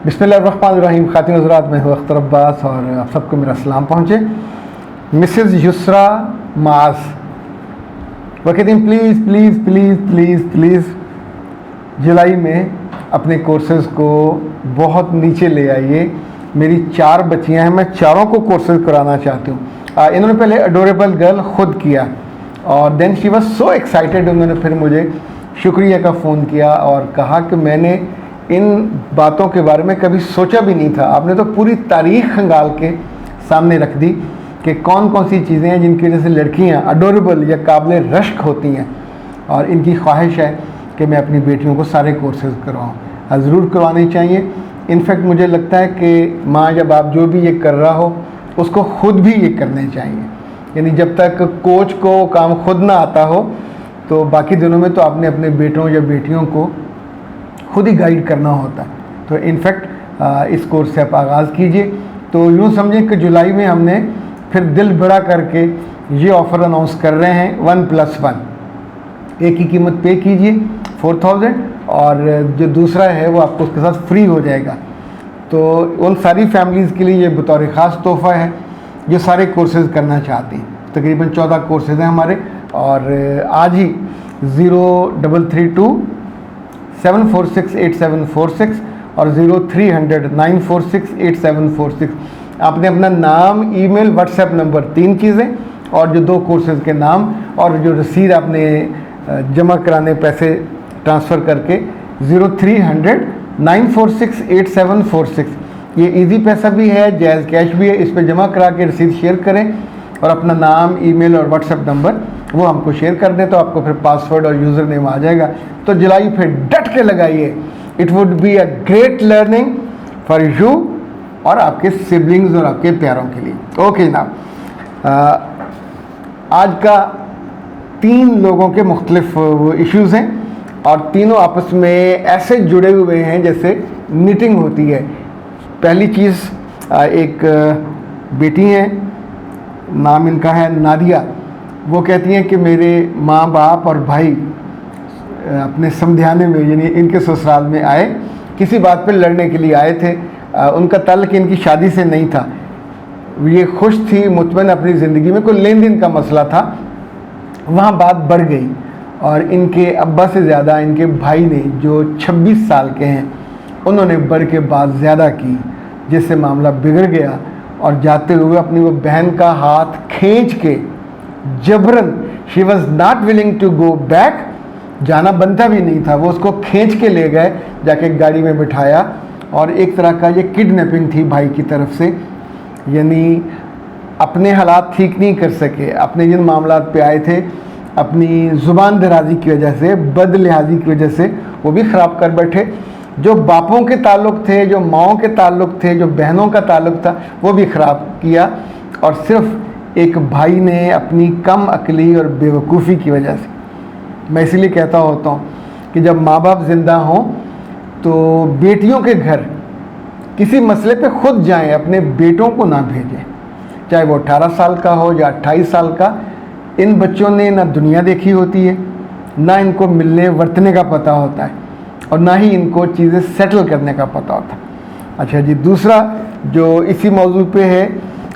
बिस्मिल्लाहिर्रहमानिर्रहीम। खातिन हज़रात, मैं हूँ अख्तर अब्बास और आप सबको मेरा सलाम पहुँचे। मिसेस युसरा माज वो कहती हैं please please please please please जुलाई में अपने कोर्सेज़ को बहुत नीचे ले आइए। मेरी 4 बच्चियाँ हैं, मैं चारों को कोर्सेज़ कराना चाहती हूँ। इन्होंने पहले अडोरेबल गर्ल ख़ुद किया और then she was so excited. उन्होंने फिर मुझे शुक्रिया का फ़ोन किया और कहा कि मैंने इन बातों के बारे में कभी सोचा भी नहीं था। आपने तो पूरी तारीख़ खंगाल के सामने रख दी कि कौन कौन सी चीज़ें हैं जिनकी वजह से लड़कियाँ अडोरेबल या काबिल रश्क होती हैं, और इनकी ख्वाहिश है कि मैं अपनी बेटियों को सारे कोर्सेज़ करवाऊँ। ज़रूर करवाने चाहिए। इनफैक्ट मुझे लगता है कि माँ या बाप जो भी ये कर रहा हो उसको ख़ुद भी ये करने चाहिए। यानी जब तक कोच को काम खुद ना आता हो तो बाकी दिनों में तो आपने अपने बेटों या बेटियों को खुद ही गाइड करना होता है। तो इनफैक्ट इस कोर्स से आप आगाज़ कीजिए। तो यूँ समझें कि जुलाई में हमने फिर दिल बड़ा करके ये ऑफ़र अनाउंस कर रहे हैं 1+1। एक की कीमत पे कीजिए 4000 और जो दूसरा है वो आपको उसके साथ फ्री हो जाएगा। तो उन सारी फैमिलीज़ के लिए ये बतौर ख़ास तोहफ़ा है जो सारे कोर्सेज़ करना चाहती हैं। तकरीबन 14 कोर्सेज़ हैं हमारे, और आज ही 0332 7468746 और 0300 9468746 आपने अपना नाम, ईमेल, व्हाट्सएप नंबर, 3 चीज़ें, और जो 2 कोर्सेज़ के नाम और जो रसीद आपने जमा कराने पैसे ट्रांसफ़र करके 0300 9468746, ये इजी पैसा भी है, जायज़ कैश भी है। इस पर जमा करा के रसीद शेयर करें और अपना नाम, ईमेल और व्हाट्सएप नंबर वो हमको शेयर कर दें, तो आपको फिर पासवर्ड और यूज़र नेम आ जाएगा। तो जुलाई फिर डट के लगाइए। It would be a great learning for you और आपके सिबलिंग्स और आपके प्यारों के लिए। ओके ना, आज का 3 लोगों के मुख्तलिफ इश्यूज़ हैं और तीनों आपस में ऐसे जुड़े हुए हैं जैसे मीटिंग होती है। पहली चीज़, एक बेटी हैं, नाम इनका है नादिया। वो कहती हैं कि मेरे माँ बाप और भाई अपने समझाने में, यानी इनके ससुराल में आए, किसी बात पर लड़ने के लिए आए थे। उनका ताल्लुक इनकी शादी से नहीं था। ये खुश थी, मुतमईन अपनी ज़िंदगी में, कोई लेन देन का मसला था। वहाँ बात बढ़ गई और इनके अब्बा से ज़्यादा इनके भाई ने, जो 26 साल के हैं, उन्होंने बढ़ के बात ज़्यादा की, जिससे मामला बिगड़ गया। और जाते हुए अपनी वो बहन का हाथ खींच के जबरन, she was not willing to go back, जाना बनता भी नहीं था, वो उसको खींच के ले गए, जाके गाड़ी में बिठाया। और एक तरह का ये किडनैपिंग थी भाई की तरफ से। यानी अपने हालात ठीक नहीं कर सके, अपने जिन मामलात पे आए थे, अपनी ज़ुबान दराजी की वजह से, बदलिहाजी की वजह से वो भी ख़राब कर बैठे। जो बापों के ताल्लुक़ थे, जो माओं के ताल्लुक़ थे, जो बहनों का ताल्लुक़ था, वो भी ख़राब किया। और सिर्फ़ एक भाई ने अपनी कम अक्ली और बेवकूफ़ी की वजह से। मैं इसीलिए कहता होता हूँ कि जब माँ बाप ज़िंदा हों तो बेटियों के घर किसी मसले पे ख़ुद जाएं, अपने बेटों को ना भेजें, चाहे वो 18 साल का हो या 28 साल का। इन बच्चों ने ना दुनिया देखी होती है, ना इनको मिलने वर्तने का पता होता है, और ना ही इनको चीज़ें सेटल करने का पता होता है। अच्छा जी, दूसरा जो इसी मौजू पे है,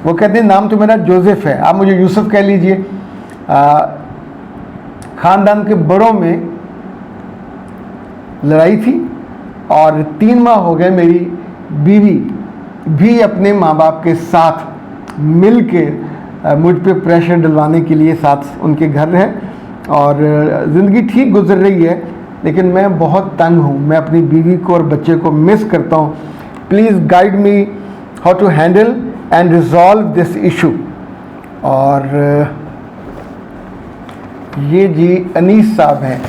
वो कहते हैं नाम तो मेरा जोसेफ है, आप मुझे यूसुफ कह लीजिए। ख़ानदान के बड़ों में लड़ाई थी और 3 माह हो गए मेरी बीवी भी अपने माँ बाप के साथ मिल के मुझ पे प्रेशर डलवाने के लिए साथ उनके घर है, और ज़िंदगी ठीक गुजर रही है। लेकिन मैं बहुत तंग हूँ, मैं अपनी बीवी को और बच्चे को मिस करता हूँ। Please guide me how to handle and resolve this issue. और ये जी अनीस साहब हैं।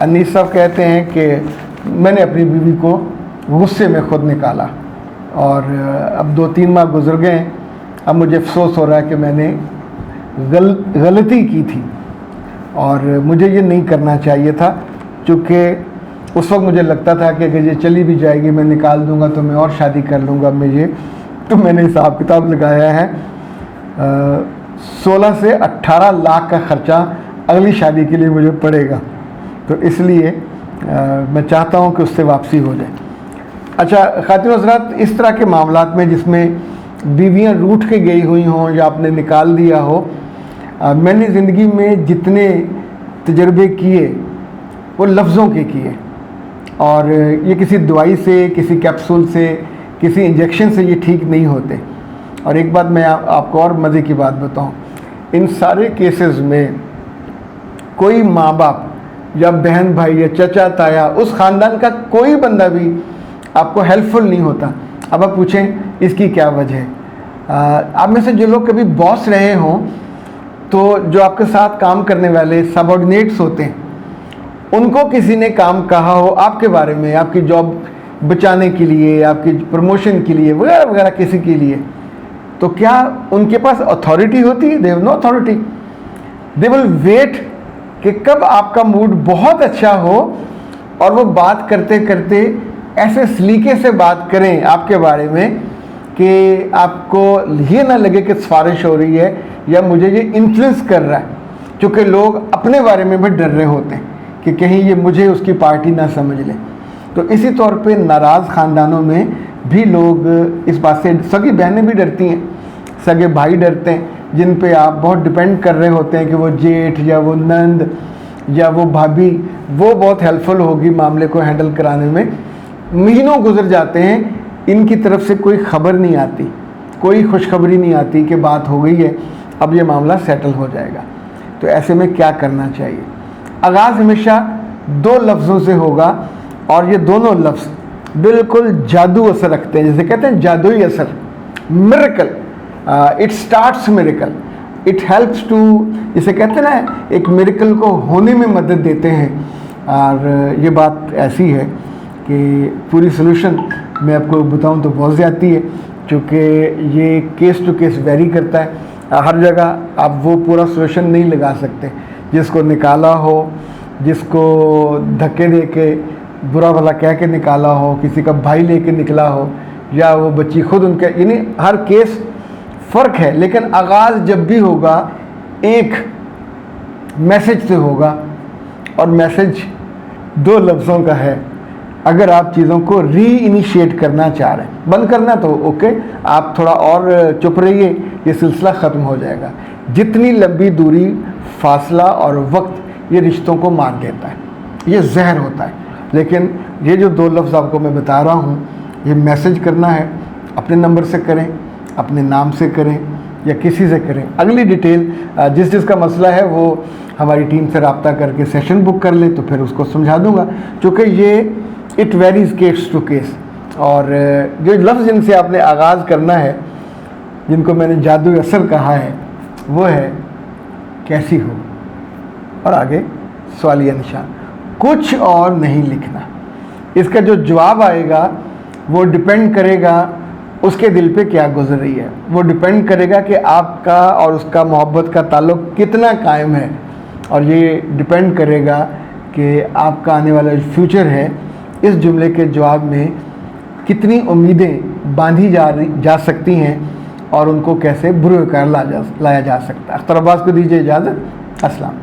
अनीस साहब कहते हैं कि मैंने अपनी बीवी को गुस्से में ख़ुद निकाला और अब 2-3 माह गुजर गए हैं। अब मुझे अफसोस हो रहा है कि मैंने गलती की थी और मुझे ये नहीं करना चाहिए था, क्योंकि उस वक्त मुझे लगता था कि अगर ये चली भी जाएगी, मैं निकाल दूंगा तो मैं और शादी कर लूँगा मुझे। तो मैंने हिसाब किताब लगाया है, 16 से 18 लाख का ख़र्चा अगली शादी के लिए मुझे पड़ेगा। तो इसलिए मैं चाहता हूँ कि उससे वापसी हो जाए। अच्छा खातिन हज़रात, इस तरह के मामलात में जिसमें बीवियां रूठ के गई हुई हों या आपने निकाल दिया हो, मैंने ज़िंदगी में जितने तजर्बे किए वो लफ्ज़ों के किए, और ये किसी दवाई से, किसी कैप्सूल से, किसी इंजेक्शन से ये ठीक नहीं होते। और एक बात मैं आपको और मज़े की बात बताऊं, इन सारे केसेस में कोई माँ बाप या बहन भाई या चचा ताया, उस ख़ानदान का कोई बंदा भी आपको हेल्पफुल नहीं होता। अब आप पूछें इसकी क्या वजह है। आप में से जो लोग कभी बॉस रहे हों, तो जो आपके साथ काम करने वाले सबऑर्डिनेट्स होते हैं, उनको किसी ने काम कहा हो आपके बारे में, आपकी जॉब बचाने के लिए, आपकी प्रमोशन के लिए, वगैरह वगैरह, किसी के लिए, तो क्या उनके पास अथॉरिटी होती है? They have no authority. They will wait कि कब आपका मूड बहुत अच्छा हो और वो बात करते करते ऐसे सलीके से बात करें आपके बारे में कि आपको ये ना लगे कि सिफारिश हो रही है या मुझे ये इन्फ्लुएंस कर रहा है। क्योंकि लोग अपने बारे में भी डर रहे होते हैं कि कहीं ये मुझे उसकी पार्टी ना समझ ले। तो इसी तौर पे नाराज़ ख़ानदानों में भी लोग इस बात से, सगी बहनें भी डरती हैं, सगे भाई डरते हैं, जिन पे आप बहुत डिपेंड कर रहे होते हैं कि वो जेठ या वो नंद या वो भाभी वो बहुत हेल्पफुल होगी मामले को हैंडल कराने में। महीनों गुजर जाते हैं, इनकी तरफ से कोई खबर नहीं आती, कोई खुशखबरी नहीं आती कि बात हो गई है, अब ये मामला सेटल हो जाएगा। तो ऐसे में क्या करना चाहिए? आगाज़ हमेशा दो लफ्ज़ों से होगा, और ये दोनों लफ्ज़ बिल्कुल जादू असर रखते हैं, जैसे कहते हैं जादुई असर, miracle. It starts miracle, it helps to, इसे कहते हैं ना, एक मिरेकल को होने में मदद देते हैं। और ये बात ऐसी है कि पूरी सोल्यूशन मैं आपको बताऊं तो बहुत ज़्यादा है, क्योंकि ये केस टू केस वेरी करता है। हर जगह आप वो पूरा सोल्यूशन नहीं लगा सकते। जिसको निकाला हो, जिसको धक्के दे के बुरा भला कह के निकाला हो, किसी का भाई लेके निकला हो, या वो बच्ची खुद उनके, यानी हर केस फ़र्क है। लेकिन आगाज़ जब भी होगा एक मैसेज से होगा, और मैसेज दो लफ्ज़ों का है। अगर आप चीज़ों को री इनिशिएट करना चाह रहे हैं, बंद करना तो ओके, आप थोड़ा और चुप रहिए, ये सिलसिला ख़त्म हो जाएगा। जितनी लंबी दूरी, फासला और वक्त ये रिश्तों को मार देता है, ये जहर होता है। लेकिन ये जो दो लफ्ज़ आपको मैं बता रहा हूँ, ये मैसेज करना है, अपने नंबर से करें, अपने नाम से करें, या किसी से करें। अगली डिटेल जिस जिसका मसला है वो हमारी टीम से रब्ता करके सेशन बुक कर ले, तो फिर उसको समझा दूंगा। क्योंकि ये it varies case to case. और जो लफ्ज़ जिनसे आपने आगाज़ करना है, जिनको मैंने जादुई असर कहा है, वो है कैसी हो, और आगे सवालिया निशान, कुछ और नहीं लिखना। इसका जो जवाब आएगा वो डिपेंड करेगा उसके दिल पे क्या गुजर रही है, वो डिपेंड करेगा कि आपका और उसका मोहब्बत का ताल्लुक़ कितना कायम है, और ये डिपेंड करेगा कि आपका आने वाला जो फ्यूचर है, इस जुमले के जवाब में कितनी उम्मीदें बांधी जा सकती हैं, और उनको कैसे बुरे कार लाया जा सकता है। अख्तर अब्बास को दीजिए इजाज़त। अस्सलाम।